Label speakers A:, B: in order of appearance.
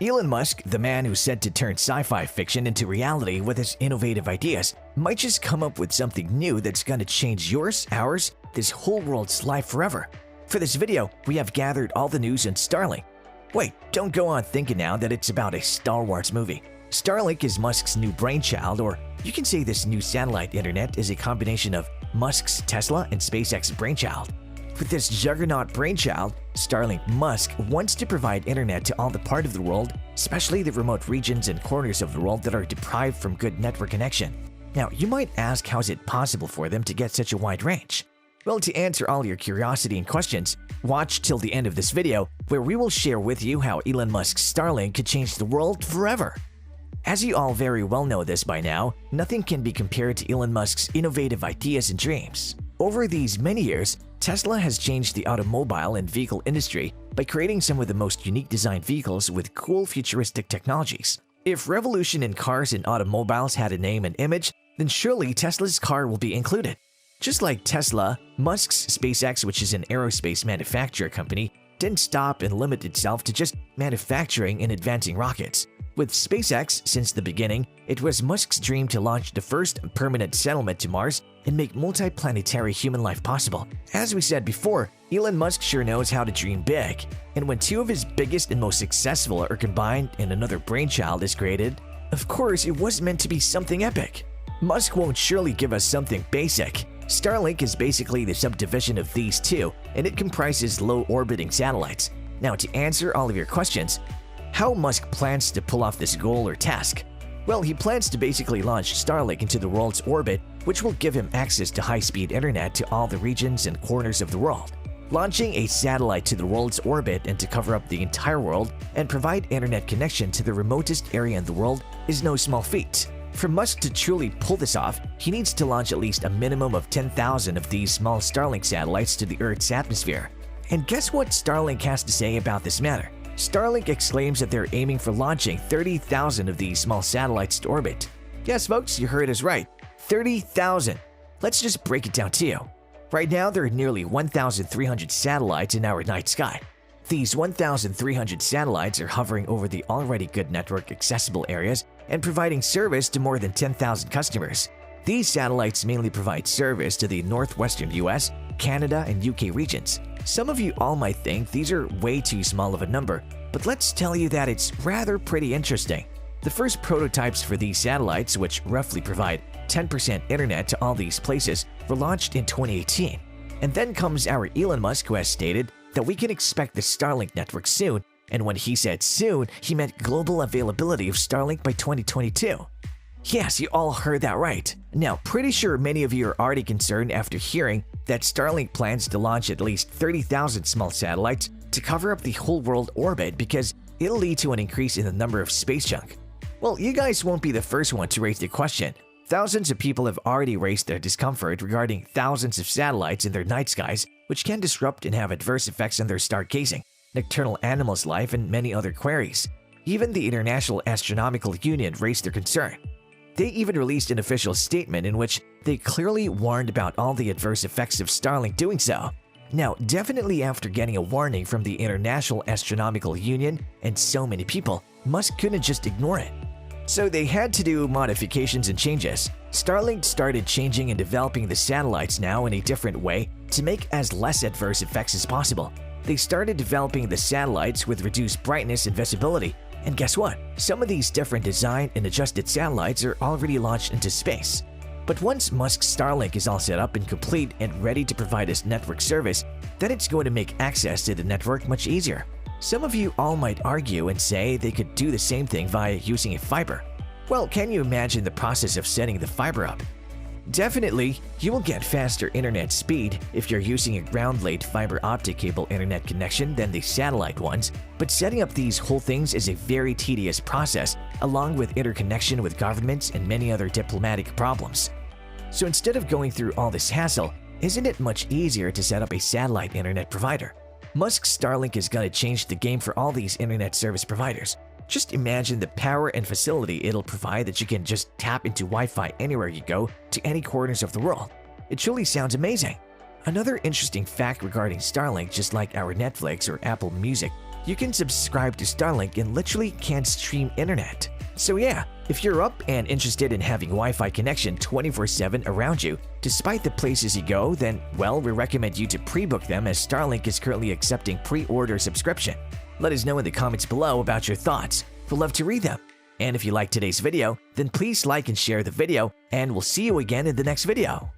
A: Elon Musk, the man who's said to turn sci-fi fiction into reality with his innovative ideas, might just come up with something new that's gonna change yours, ours, this whole world's life forever. For this video, we have gathered all the news on Starlink. Wait, don't go on thinking now that it's about a Star Wars movie. Starlink is Musk's new brainchild, or you can say this new satellite internet is a combination of Musk's Tesla and SpaceX brainchild. With this juggernaut brainchild, Starlink Musk wants to provide internet to all the part of the world, especially the remote regions and corners of the world that are deprived from good network connection. Now, you might ask, how is it possible for them to get such a wide range? Well, to answer all your curiosity and questions, watch till the end of this video, where we will share with you how Elon Musk's Starlink could change the world forever. As you all very well know this by now, nothing can be compared to Elon Musk's innovative ideas and dreams. Over these many years, Tesla has changed the automobile and vehicle industry by creating some of the most unique design vehicles with cool futuristic technologies. If revolution in cars and automobiles had a name and image, then surely Tesla's car will be included. Just like Tesla, Musk's SpaceX, which is an aerospace manufacturer company, didn't stop and limit itself to just manufacturing and advancing rockets. With SpaceX, since the beginning, it was Musk's dream to launch the first permanent settlement to Mars and make multi-planetary human life possible. As we said before, Elon Musk sure knows how to dream big. And when two of his biggest and most successful are combined and another brainchild is created, of course it was meant to be something epic. Musk won't surely give us something basic. Starlink is basically the subdivision of these two, and it comprises low-orbiting satellites. Now, to answer all of your questions, how Musk plans to pull off this goal or task? Well, he plans to basically launch Starlink into the world's orbit, which will give him access to high-speed internet to all the regions and corners of the world. Launching a satellite to the world's orbit and to cover up the entire world and provide internet connection to the remotest area in the world is no small feat. For Musk to truly pull this off, he needs to launch at least a minimum of 10,000 of these small Starlink satellites to the Earth's atmosphere. And guess what Starlink has to say about this matter? Starlink exclaims that they're aiming for launching 30,000 of these small satellites to orbit. Yes, folks, you heard us right. 30,000. Let's just break it down to you. Right now, there are nearly 1,300 satellites in our night sky. These 1,300 satellites are hovering over the already good network accessible areas and providing service to more than 10,000 customers. These satellites mainly provide service to the northwestern US, Canada, and UK regions. Some of you all might think these are way too small of a number, but let's tell you that it's rather pretty interesting. The first prototypes for these satellites, which roughly provide 10% internet to all these places, were launched in 2018. And then comes our Elon Musk, who has stated that we can expect the Starlink network soon, and when he said soon, he meant global availability of Starlink by 2022. Yes, you all heard that right. Now, pretty sure many of you are already concerned after hearing that Starlink plans to launch at least 30,000 small satellites to cover up the whole world orbit because it'll lead to an increase in the number of space junk. Well, you guys won't be the first one to raise the question. Thousands of people have already raised their discomfort regarding thousands of satellites in their night skies, which can disrupt and have adverse effects on their stargazing, nocturnal animals' life, and many other queries. Even the International Astronomical Union raised their concern. They even released an official statement in which they clearly warned about all the adverse effects of Starlink doing so. Now, definitely after getting a warning from the International Astronomical Union and so many people, Musk couldn't just ignore it. So they had to do modifications and changes. Starlink started changing and developing the satellites now in a different way to make as less adverse effects as possible. They started developing the satellites with reduced brightness and visibility. And guess what? Some of these different design and adjusted satellites are already launched into space. But once Musk's Starlink is all set up and complete and ready to provide its network service, then it's going to make access to the network much easier. Some of you all might argue and say they could do the same thing via using a fiber. Well, can you imagine the process of setting the fiber up? Definitely, you will get faster internet speed if you're using a ground-laid fiber optic cable internet connection than the satellite ones, but setting up these whole things is a very tedious process, along with interconnection with governments and many other diplomatic problems. So instead of going through all this hassle, isn't it much easier to set up a satellite internet provider? Musk's Starlink is going to change the game for all these internet service providers. Just imagine the power and facility it'll provide that you can just tap into Wi-Fi anywhere you go to any corners of the world. It truly sounds amazing. Another interesting fact regarding Starlink, just like our Netflix or Apple Music, you can subscribe to Starlink and literally can't stream internet. So yeah, if you're up and interested in having Wi-Fi connection 24/7 around you, despite the places you go, then well, we recommend you to pre-book them as Starlink is currently accepting pre-order subscription. Let us know in the comments below about your thoughts. We'll love to read them. And if you liked today's video, then please like and share the video, and we'll see you again in the next video.